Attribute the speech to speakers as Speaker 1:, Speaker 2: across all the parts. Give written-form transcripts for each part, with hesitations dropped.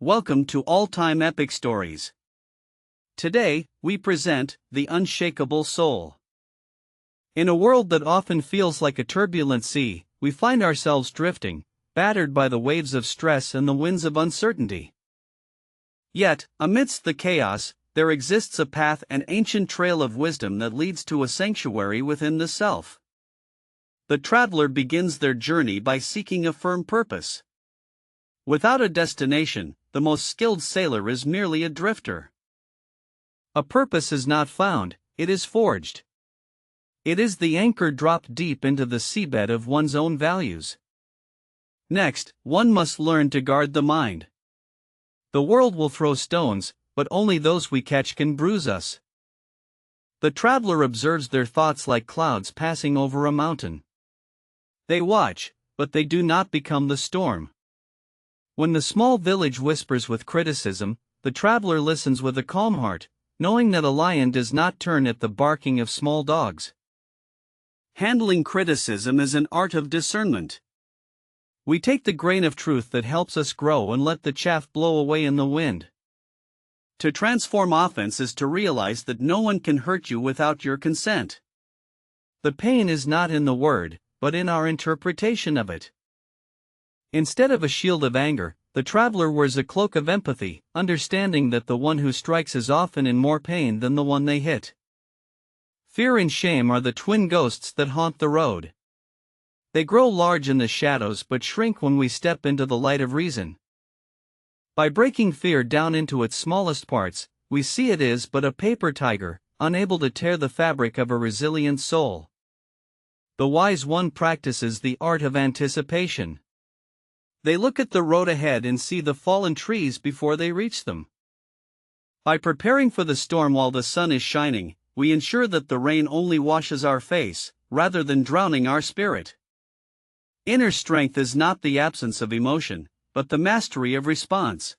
Speaker 1: Welcome to All-Time Epic Stories. Today, we present The Unshakable Soul. In a world that often feels like a turbulent sea, we find ourselves drifting, battered by the waves of stress and the winds of uncertainty. Yet, amidst the chaos, there exists a path, an ancient trail of wisdom that leads to a sanctuary within the self. The traveler begins their journey by seeking a firm purpose. Without a destination, the most skilled sailor is merely a drifter. A purpose is not found, it is forged. It is the anchor dropped deep into the seabed of one's own values. Next, one must learn to guard the mind. The world will throw stones, but only those we catch can bruise us. The traveler observes their thoughts like clouds passing over a mountain. They watch, but they do not become the storm. When the small village whispers with criticism, the traveler listens with a calm heart, knowing that a lion does not turn at the barking of small dogs. Handling criticism is an art of discernment. We take the grain of truth that helps us grow and let the chaff blow away in the wind. To transform offense is to realize that no one can hurt you without your consent. The pain is not in the word, but in our interpretation of it. Instead of a shield of anger, the traveler wears a cloak of empathy, understanding that the one who strikes is often in more pain than the one they hit. Fear and shame are the twin ghosts that haunt the road. They grow large in the shadows but shrink when we step into the light of reason. By breaking fear down into its smallest parts, we see it is but a paper tiger, unable to tear the fabric of a resilient soul. The wise one practices the art of anticipation. They look at the road ahead and see the fallen trees before they reach them. By preparing for the storm while the sun is shining, we ensure that the rain only washes our face, rather than drowning our spirit. Inner strength is not the absence of emotion, but the mastery of response.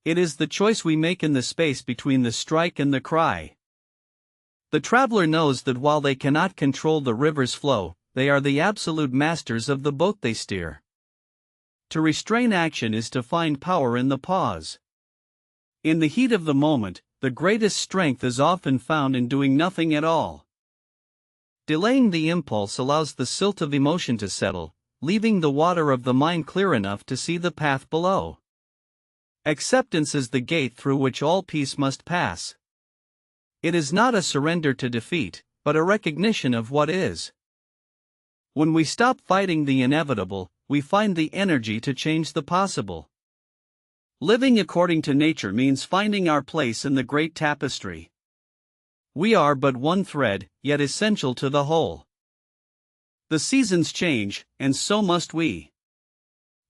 Speaker 1: It is the choice we make in the space between the strike and the cry. The traveler knows that while they cannot control the river's flow, they are the absolute masters of the boat they steer. To restrain action is to find power in the pause. In the heat of the moment, the greatest strength is often found in doing nothing at all. Delaying the impulse allows the silt of emotion to settle, leaving the water of the mind clear enough to see the path below. Acceptance is the gate through which all peace must pass. It is not a surrender to defeat, but a recognition of what is. When we stop fighting the inevitable, we find the energy to change the possible. Living according to nature means finding our place in the great tapestry. We are but one thread, yet essential to the whole. The seasons change, and so must we.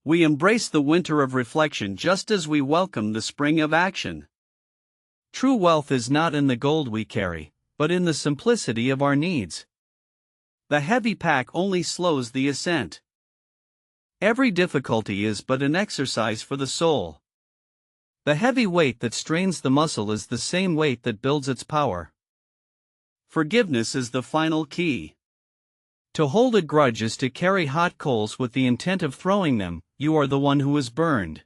Speaker 1: We embrace the winter of reflection just as we welcome the spring of action. True wealth is not in the gold we carry, but in the simplicity of our needs. The heavy pack only slows the ascent. Every difficulty is but an exercise for the soul. The heavy weight that strains the muscle is the same weight that builds its power. Forgiveness is the final key. To hold a grudge is to carry hot coals with the intent of throwing them. You are the one who is burned.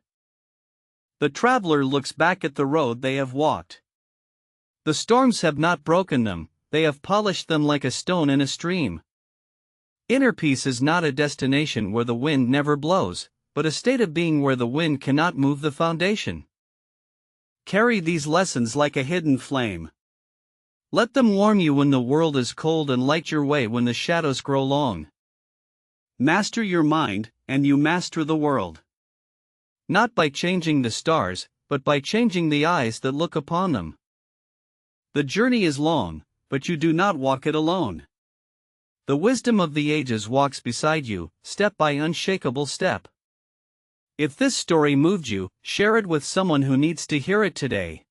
Speaker 1: The traveler looks back at the road they have walked. The storms have not broken them, they have polished them like a stone in a stream. Inner peace is not a destination where the wind never blows, but a state of being where the wind cannot move the foundation. Carry these lessons like a hidden flame. Let them warm you when the world is cold and light your way when the shadows grow long. Master your mind, and you master the world. Not by changing the stars, but by changing the eyes that look upon them. The journey is long, but you do not walk it alone. The wisdom of the ages walks beside you, step by unshakable step. If this story moved you, share it with someone who needs to hear it today.